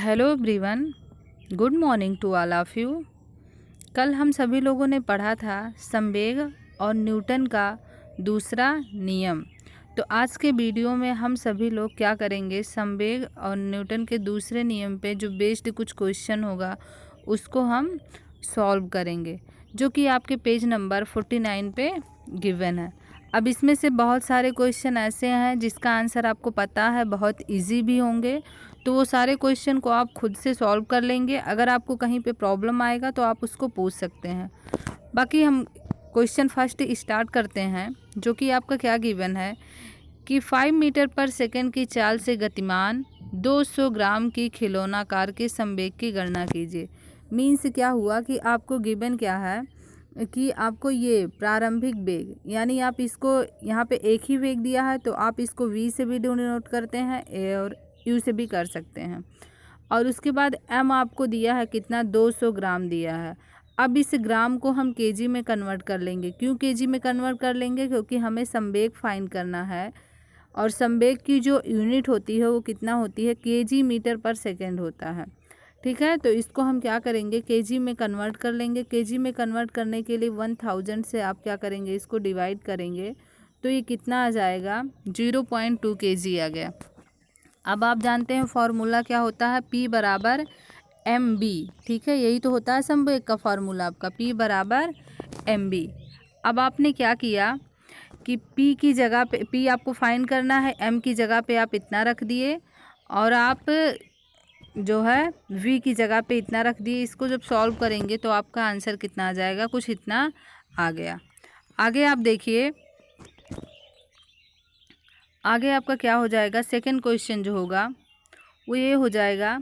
Hello everyone, good morning to all of you. कल हम सभी लोगों ने पढ़ा था संवेग और न्यूटन का दूसरा नियम। तो आज के वीडियो में हम सभी लोग क्या करेंगे, संवेग और न्यूटन के दूसरे नियम पे जो बेस्ड कुछ क्वेश्चन होगा उसको हम सॉल्व करेंगे, जो कि आपके पेज नंबर 49 पे गिवन है। अब इसमें से बहुत सारे क्वेश्चन ऐसे हैं जिसका आंसर आपको पता है, बहुत इजी भी होंगे, तो वो सारे क्वेश्चन को आप खुद से सॉल्व कर लेंगे। अगर आपको कहीं पे प्रॉब्लम आएगा तो आप उसको पूछ सकते हैं। बाकी हम क्वेश्चन फर्स्ट स्टार्ट करते हैं, जो कि आपका क्या गिवन है कि 5 मीटर पर सेकंड की चाल से गतिमान 200 ग्राम की खिलौना कार के संवेग की गणना कीजिए। मीन्स क्या हुआ कि आपको गिवन क्या है कि आपको ये प्रारंभिक वेग, यानी आप इसको यहाँ पे एक ही वेग दिया है तो आप इसको v से भी डिनोट करते हैं और u से भी कर सकते हैं। और उसके बाद m आपको दिया है कितना, 200 ग्राम दिया है। अब इस ग्राम को हम केजी में कन्वर्ट कर लेंगे। क्यों केजी में कन्वर्ट कर लेंगे? क्योंकि हमें संवेग फाइंड करना है और संवेग की जो यूनिट होती है वो कितना होती है, केजी मीटर पर सेकेंड होता है। ठीक है, तो इसको हम क्या करेंगे, केजी में कन्वर्ट कर लेंगे। केजी में कन्वर्ट करने के लिए 1000 से आप क्या करेंगे, इसको डिवाइड करेंगे तो ये कितना आ जाएगा, 0.2 केजी आ गया। अब आप जानते हैं फॉर्मूला क्या होता है, P बराबर mb। ठीक है, यही तो होता है संवेग का फॉर्मूला आपका, P बराबर mb। अब आपने क्या किया कि P की जगह पे, P आपको फाइंड करना है, M की जगह पे आप इतना रख दिए और आप जो है V की जगह पे इतना रख दिए। इसको जब सॉल्व करेंगे तो आपका आंसर कितना आ जाएगा, कुछ इतना आ गया। आगे आप देखिए, आगे आपका क्या हो जाएगा, सेकंड क्वेश्चन जो होगा वो ये हो जाएगा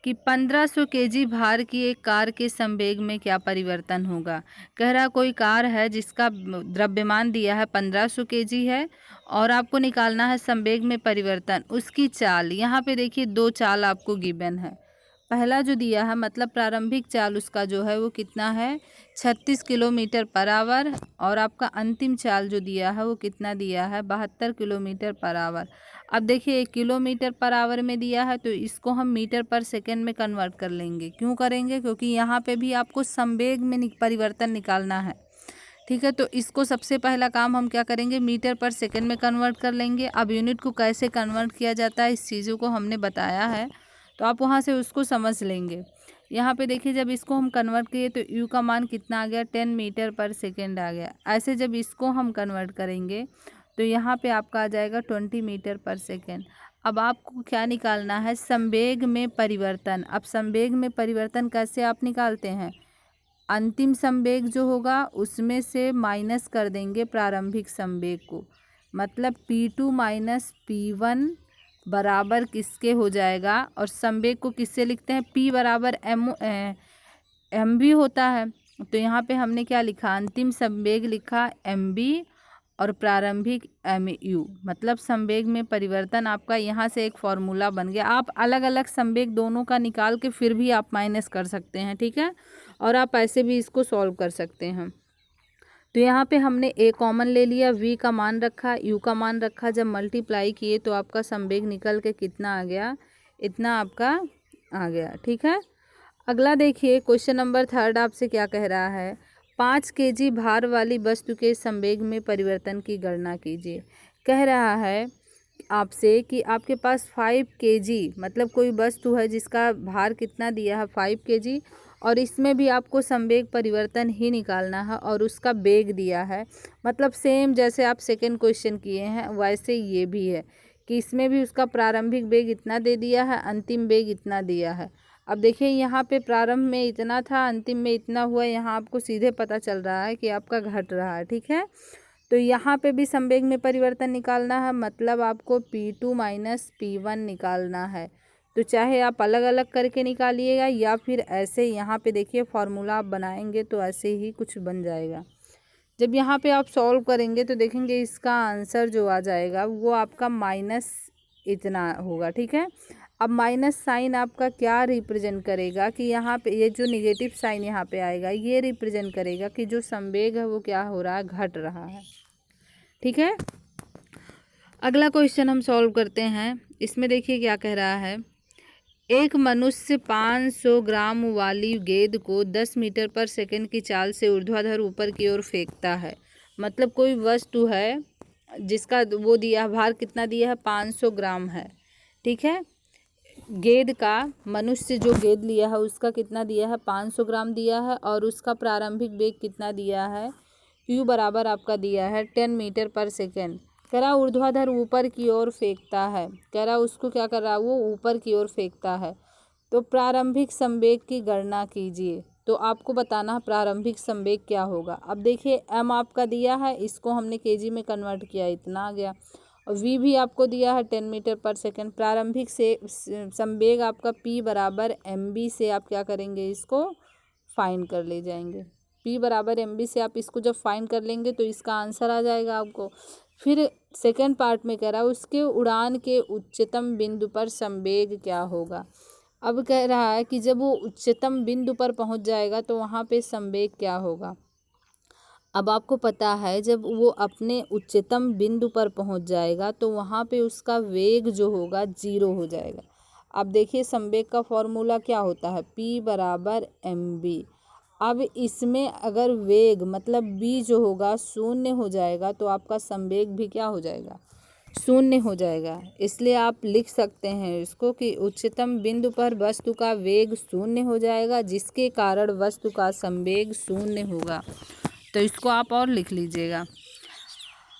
कि 1500 केजी भार की एक कार के संवेग में क्या परिवर्तन होगा। कह रहा कोई कार है जिसका द्रव्यमान दिया है 1500 केजी है और आपको निकालना है संवेग में परिवर्तन, उसकी चाल। यहाँ पे देखिए दो चाल आपको गिवन है। पहला जो दिया है मतलब प्रारंभिक चाल उसका जो है वो कितना है, 36 किलोमीटर पर आवर, और आपका अंतिम चाल जो दिया है वो कितना दिया है, 72 किलोमीटर पर आवर। अब देखिए 1 किलोमीटर पर आवर में दिया है तो इसको हम मीटर पर सेकंड में कन्वर्ट कर लेंगे। क्यों करेंगे? क्योंकि यहाँ पे भी आपको संवेग में परिवर्तन निकालना है। ठीक है, तो इसको सबसे पहला काम हम क्या करेंगे, मीटर पर सेकंड में कन्वर्ट कर लेंगे। अब यूनिट को कैसे कन्वर्ट किया जाता है इस चीज़ों को हमने बताया है, तो आप वहाँ से उसको समझ लेंगे। यहाँ पे देखिए जब इसको हम कन्वर्ट किए तो u का मान कितना आ गया, 10 मीटर पर सेकेंड आ गया। ऐसे जब इसको हम कन्वर्ट करेंगे तो यहाँ पे आपका आ जाएगा 20 मीटर पर सेकेंड। अब आपको क्या निकालना है, संवेग में परिवर्तन। अब संवेग में परिवर्तन कैसे आप निकालते हैं, अंतिम संवेग जो होगा उसमें से माइनस कर देंगे प्रारंभिक संवेग को, मतलब P2 माइनस P1 बराबर किसके हो जाएगा, और संवेग को किससे लिखते हैं, P बराबर एम बी होता है। तो यहाँ पे हमने क्या लिखा, अंतिम संवेग लिखा mb और प्रारंभिक mu, मतलब संवेग में परिवर्तन आपका यहाँ से एक फॉर्मूला बन गया। आप अलग अलग संवेग दोनों का निकाल के फिर भी आप माइनस कर सकते हैं। ठीक है, और आप ऐसे भी इसको सॉल्व कर सकते हैं। तो यहाँ पे हमने a कॉमन ले लिया, v का मान रखा, u का मान रखा, जब मल्टीप्लाई किए तो आपका संवेग निकल के कितना आ गया, इतना आपका आ गया। ठीक है, अगला देखिए क्वेश्चन नंबर 3 आपसे क्या कह रहा है, 5 केजी भार वाली वस्तु के संवेग में परिवर्तन की गणना कीजिए। कह रहा है आपसे कि आपके पास 5 केजी, मतलब कोई वस्तु है जिसका भार कितना दिया है, 5 केजी, और इसमें भी आपको संवेग परिवर्तन ही निकालना है और उसका वेग दिया है। मतलब सेम जैसे आप सेकंड क्वेश्चन किए हैं वैसे ये भी है कि इसमें भी उसका प्रारंभिक वेग इतना दे दिया है, अंतिम वेग इतना दिया है। अब देखिए यहाँ पे प्रारंभ में इतना था, अंतिम में इतना हुआ, यहाँ आपको सीधे पता चल रहा है कि आपका घट रहा है। ठीक है, तो यहाँ पे भी संवेग में परिवर्तन निकालना है, मतलब आपको P2 माइनस P1 निकालना है। तो चाहे आप अलग अलग करके निकालिएगा या फिर ऐसे यहाँ पे देखिए फॉर्मूला आप बनाएंगे तो ऐसे ही कुछ बन जाएगा। जब यहाँ पे आप सॉल्व करेंगे तो देखेंगे इसका आंसर जो आ जाएगा वो आपका माइनस इतना होगा। ठीक है, अब माइनस साइन आपका क्या रिप्रेजेंट करेगा कि यहाँ पे ये जो निगेटिव साइन यहाँ पे आएगा ये रिप्रेजेंट करेगा कि जो संवेग है वो क्या हो रहा है, घट रहा है। ठीक है, अगला क्वेश्चन हम सॉल्व करते हैं। इसमें देखिए क्या कह रहा है एक मनुष्य 500 ग्राम वाली गेंद को 10 मीटर पर सेकंड की चाल से ऊर्ध्वाधर ऊपर की ओर फेंकता है। मतलब कोई वस्तु है जिसका वो दिया भार कितना दिया है, 500 ग्राम है। ठीक है, गेंद का मनुष्य जो गेंद लिया है उसका कितना दिया है, 500 ग्राम दिया है, और उसका प्रारंभिक वेग कितना दिया है, u बराबर आपका दिया है 10 मीटर पर सेकेंड। कह रहा ऊर्ध्वाधर ऊपर की ओर फेंकता है, कह रहा उसको क्या कर रहा है, वो ऊपर की ओर फेंकता है। तो प्रारंभिक संवेग की गणना कीजिए। तो आपको बताना है प्रारंभिक संवेग क्या होगा। अब देखिए m आपका दिया है, इसको हमने केजी में कन्वर्ट किया, इतना आ गया, और v भी आपको दिया है 10 मीटर पर सेकेंड। प्रारंभिक से संवेग आपका p बराबर mb से आप क्या करेंगे, इसको फाइंड कर ले जाएंगे। p बराबर mb से आप इसको जब फाइंड कर लेंगे तो इसका आंसर आ जाएगा आपको। फिर सेकेंड पार्ट में कह रहा है उसके उड़ान के उच्चतम बिंदु पर संवेग क्या होगा। अब कह रहा है कि जब वो उच्चतम बिंदु पर पहुंच जाएगा तो वहाँ पे संवेग क्या होगा। अब आपको पता है जब वो अपने उच्चतम बिंदु पर पहुंच जाएगा तो वहाँ पे उसका वेग जो होगा 0 हो जाएगा। अब देखिए संवेग का फॉर्मूला क्या होता है, p बराबर mb। अब इसमें अगर वेग मतलब b जो होगा 0 हो जाएगा तो आपका संवेग भी क्या हो जाएगा, 0 हो जाएगा। इसलिए आप लिख सकते हैं इसको कि उच्चतम बिंदु पर वस्तु का वेग 0 हो जाएगा, जिसके कारण वस्तु का संवेग 0 होगा। तो इसको आप और लिख लीजिएगा।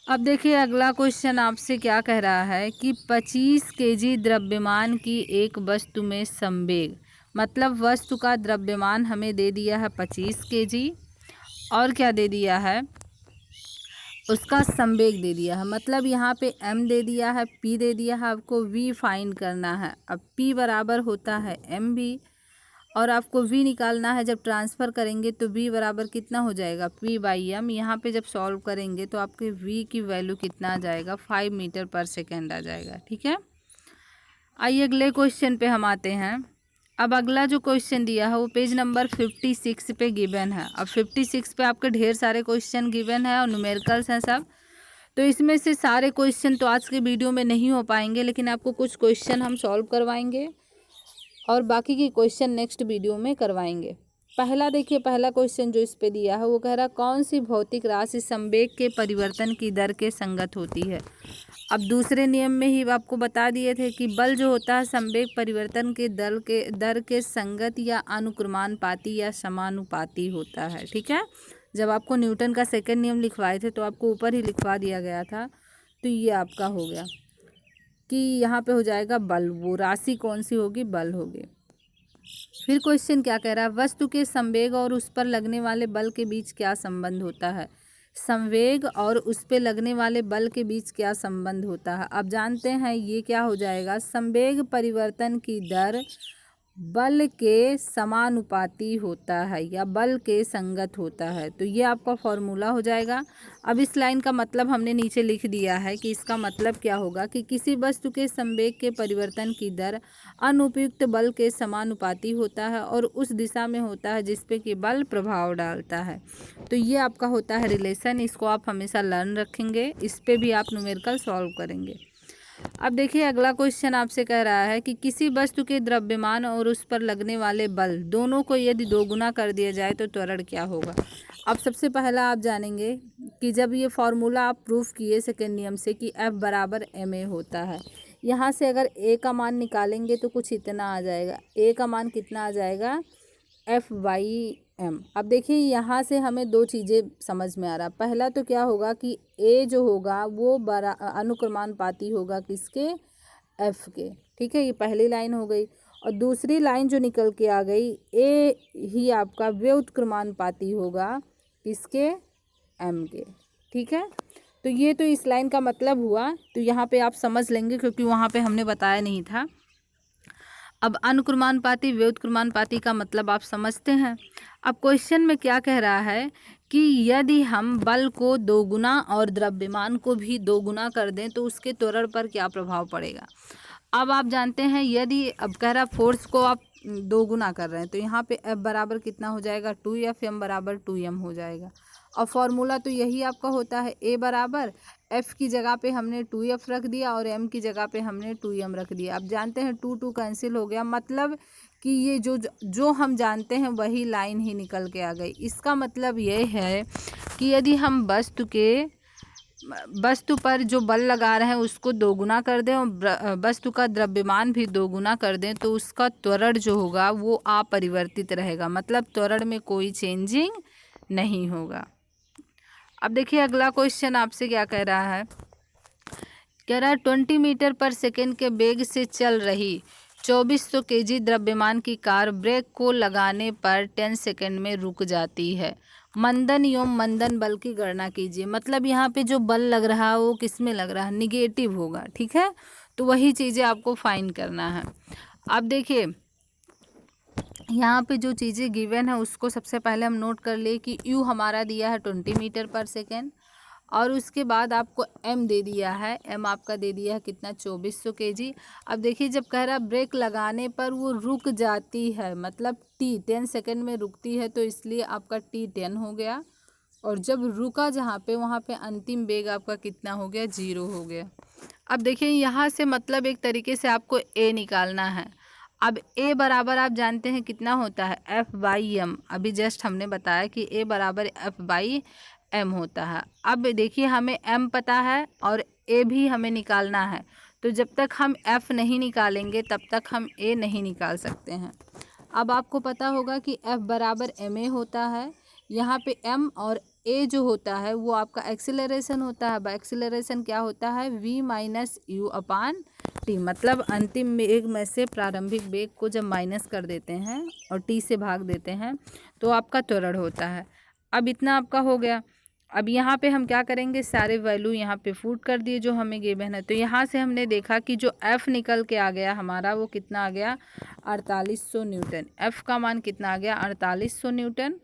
अब देखिए अगला क्वेश्चन आपसे क्या कह रहा है कि 25 केजी द्रव्यमान की एक वस्तु में संवेग, मतलब वस्तु का द्रव्यमान हमें दे दिया है 25 केजी, और क्या दे दिया है, उसका संवेग दे दिया है। मतलब यहाँ पे m दे दिया है, p दे दिया है, आपको v फाइंड करना है। अब p बराबर होता है mv, और आपको v निकालना है। जब ट्रांसफ़र करेंगे तो v बराबर कितना हो जाएगा, p बाई m। यहाँ पे जब सॉल्व करेंगे तो आपके v की वैल्यू कितना आ जाएगा, 5 मीटर पर सेकेंड आ जाएगा। ठीक है, आइए अगले क्वेश्चन पे हम आते हैं। अब अगला जो क्वेश्चन दिया है वो पेज नंबर 56 पे गिवन है। अब 56 पे आपके ढेर सारे क्वेश्चन गिवन है और न्यूमेरिकल्स हैं सब। तो इसमें से सारे क्वेश्चन तो आज के वीडियो में नहीं हो पाएंगे, लेकिन आपको कुछ क्वेश्चन हम सॉल्व करवाएंगे और बाकी के क्वेश्चन नेक्स्ट वीडियो में करवाएंगे। पहला देखिए, पहला क्वेश्चन जो इस पे दिया है वो कह रहा है कौन सी भौतिक राशि संवेग के परिवर्तन की दर के संगत होती है। अब दूसरे नियम में ही आपको बता दिए थे कि बल जो होता है संवेग परिवर्तन के दर के संगत या अनुक्रमानुपाती या समानुपाती होता है। ठीक है, जब आपको न्यूटन का सेकंड नियम लिखवाए थे तो आपको ऊपर ही लिखवा दिया गया था। तो ये आपका हो गया कि यहाँ पे हो जाएगा बल, वो राशि कौन सी होगी, बल होगी। फिर क्वेश्चन क्या कह रहा है, वस्तु के संवेग और उस पर लगने वाले बल के बीच क्या संबंध होता है। संवेग और उस पे लगने वाले बल के बीच क्या संबंध होता है। अब जानते हैं ये क्या हो जाएगा, संवेग परिवर्तन की दर बल के समानुपाती होता है या बल के संगत होता है। तो ये आपका फॉर्मूला हो जाएगा। अब इस लाइन का मतलब हमने नीचे लिख दिया है कि इसका मतलब क्या होगा कि किसी वस्तु के संवेग के परिवर्तन की दर अनुपयुक्त बल के समानुपाती होता है और उस दिशा में होता है जिस पे कि बल प्रभाव डालता है। तो ये आपका होता है रिलेशन, इसको आप हमेशा लर्न रखेंगे, इस पे भी आप न्यूमेरिकल सॉल्व करेंगे। अब देखिए अगला क्वेश्चन आपसे कह रहा है कि किसी वस्तु के द्रव्यमान और उस पर लगने वाले बल दोनों को यदि दोगुना कर दिया जाए तो त्वरण क्या होगा। अब सबसे पहला आप जानेंगे कि जब ये फॉर्मूला आप प्रूफ किए सेकेंड नियम से कि F बराबर ma होता है, यहाँ से अगर a का मान निकालेंगे तो कुछ इतना आ जाएगा। a का मान कितना आ जाएगा, F/m। अब देखिए यहाँ से हमें दो चीज़ें समझ में आ रहा। पहला तो क्या होगा कि a जो होगा वो अनुक्रमानुपाती होगा किसके, f के। ठीक है, ये पहली लाइन हो गई। और दूसरी लाइन जो निकल के आ गई, a ही आपका व्युत्क्रमानुपाती होगा किसके, m के। ठीक है, तो ये तो इस लाइन का मतलब हुआ। तो यहाँ पे आप समझ लेंगे क्योंकि वहाँ पे हमने बताया नहीं था। अब अनुक्रमानुपाती व्युत्क्रमानुपाती का मतलब आप समझते हैं। अब क्वेश्चन में क्या कह रहा है कि यदि हम बल को दोगुना और द्रव्यमान को भी दोगुना कर दें तो उसके त्वरण पर क्या प्रभाव पड़ेगा। अब आप जानते हैं यदि अब कह रहा फोर्स को आप दोगुना कर रहे हैं तो यहाँ पे F बराबर कितना हो जाएगा, 2F, m बराबर 2m हो जाएगा। और फॉर्मूला तो यही आपका होता है, ए बराबर एफ़ की जगह पे हमने 2f रख दिया और m की जगह पे हमने 2m रख दिया। अब जानते हैं 2 कैंसिल हो गया, मतलब कि ये जो हम जानते हैं वही लाइन ही निकल के आ गई। इसका मतलब ये है कि यदि हम वस्तु पर जो बल लगा रहे हैं उसको दोगुना कर दें और वस्तु का द्रव्यमान भी दोगुना कर दें तो उसका त्वरण जो होगा वो अपरिवर्तित रहेगा, मतलब त्वरण में कोई चेंजिंग नहीं होगा। अब देखिए अगला क्वेश्चन आपसे क्या कह रहा है, कह रहा है 20 मीटर पर सेकेंड के वेग से चल रही 2400 केजी द्रव्यमान की कार ब्रेक को लगाने पर 10 सेकेंड में रुक जाती है। मंदन एवं मंदन बल की गणना कीजिए। मतलब यहाँ पे जो बल लग रहा है वो किस में लग रहा है, निगेटिव होगा, ठीक है। तो वही चीज़ें आपको फाइंड करना है। अब देखिए यहाँ पे जो चीज़ें गिवन है उसको सबसे पहले हम नोट कर ले कि यू हमारा दिया है 20 मीटर पर सेकेंड और उसके बाद आपको m दे दिया है, m आपका दे दिया है कितना 2400 केजी। अब देखिए जब कह रहा है ब्रेक लगाने पर वो रुक जाती है, मतलब t 10 सेकेंड में रुकती है, तो इसलिए आपका t 10 हो गया। और जब रुका जहाँ पे वहाँ पे अंतिम वेग आपका कितना हो गया, 0 हो गया। अब देखिए यहाँ से मतलब एक तरीके से आपको a निकालना है। अब a बराबर आप जानते हैं कितना होता है, F/m। अभी जस्ट हमने बताया कि a बराबर F/m होता है। अब देखिए हमें m पता है और a भी हमें निकालना है, तो जब तक हम f नहीं निकालेंगे तब तक हम a नहीं निकाल सकते हैं। अब आपको पता होगा कि f बराबर ma होता है, यहाँ पे m और a जो होता है वो आपका एक्सीलरेशन होता है। अब एक्सीलरेशन क्या होता है, v minus you upon T, मतलब अंतिम वेग में से प्रारंभिक वेग को जब माइनस कर देते हैं और t से भाग देते हैं तो आपका त्वरण होता है। अब इतना आपका हो गया। अब यहाँ पे हम क्या करेंगे, सारे वैल्यू यहाँ पे पुट कर दिए जो हमें गिवन है। तो यहाँ से हमने देखा कि जो F निकल के आ गया हमारा वो कितना आ गया, 4800 न्यूटन। F का मान कितना आ गया, 4800 न्यूटन।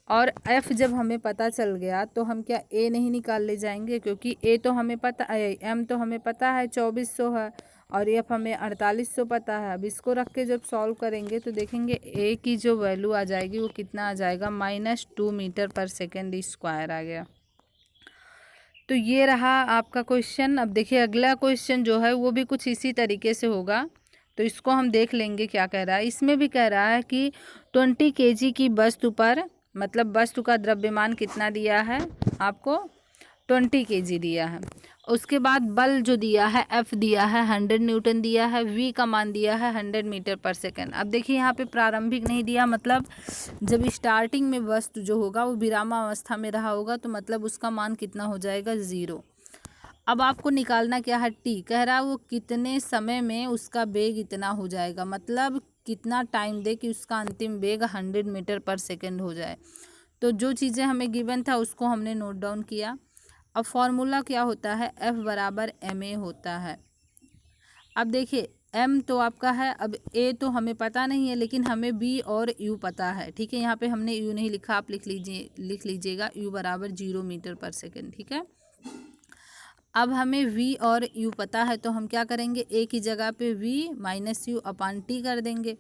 और F जब हमें पता चल गया तो हम क्या A नहीं निकाल ले जाएंगे, क्योंकि A तो हमें पता M तो हमें पता है 2400 है और F हमें 4800 पता है। अब इसको रख के जब सॉल्व करेंगे तो देखेंगे A की जो वैल्यू आ जाएगी वो कितना आ जाएगा, -2 मीटर पर सेकेंड स्क्वायर आ गया। तो ये रहा आपका क्वेश्चन। अब देखिए अगला क्वेश्चन जो है वो भी कुछ इसी तरीके से होगा, तो इसको हम देख लेंगे क्या कह रहा है। इसमें भी कह रहा है कि 20 केजी की वस्तु पर, मतलब वस्तु का द्रव्यमान कितना दिया है आपको, 20 केजी दिया है। उसके बाद बल जो दिया है F दिया है 100 न्यूटन दिया है, V का मान दिया है 100 मीटर पर सेकेंड। अब देखिए यहाँ पे प्रारंभिक नहीं दिया, मतलब जब स्टार्टिंग में वस्तु जो होगा वो विरामावस्था में रहा होगा तो मतलब उसका मान कितना हो जाएगा, 0। अब आपको निकालना क्या है, t कह रहा है वो कितने समय में उसका वेग इतना हो जाएगा, मतलब कितना टाइम दे कि उसका अंतिम वेग 100 मीटर पर सेकेंड हो जाए। तो जो चीज़ें हमें गिवन था उसको हमने नोट डाउन किया। अब फॉर्मूला क्या होता है, F बराबर ma होता है। अब देखिए m तो आपका है, अब a तो हमें पता नहीं है लेकिन हमें b और u पता है, ठीक है। यहाँ पे हमने u नहीं लिखा, आप लिख लीजिएगा u बराबर 0 मीटर पर सेकेंड, ठीक है। अब हमें v और u पता है तो हम क्या करेंगे, a की जगह पे v minus you upon T कर देंगे।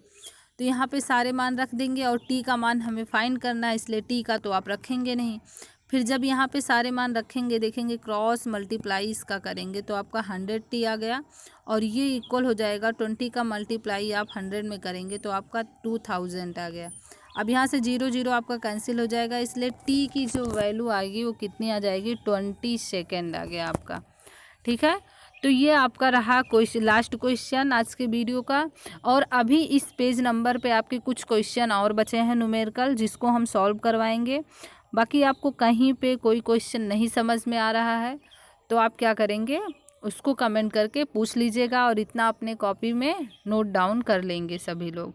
तो यहाँ पे सारे मान रख देंगे और t का मान हमें फाइंड करना है, इसलिए t का तो आप रखेंगे नहीं। फिर जब यहाँ पे सारे मान रखेंगे, देखेंगे क्रॉस मल्टीप्लाई इसका करेंगे तो आपका 100t आ गया और ये इक्वल हो जाएगा 20 का मल्टीप्लाई आप 100 में करेंगे तो आपका 2000 आ गया। अब यहाँ से 0 0 आपका कैंसिल हो जाएगा, इसलिए t की जो वैल्यू आएगी वो कितनी आ जाएगी, 20 सेकेंड आ गया आपका, ठीक है। तो ये आपका रहा लास्ट क्वेश्चन आज के वीडियो का। और अभी इस पेज नंबर पे आपके कुछ क्वेश्चन और बचे हैं न्यूमेरिकल, जिसको हम सॉल्व करवाएंगे। बाकी आपको कहीं पे कोई क्वेश्चन नहीं समझ में आ रहा है तो आप क्या करेंगे, उसको कमेंट करके पूछ लीजिएगा और इतना अपने कॉपी में नोट डाउन कर लेंगे सभी लोग।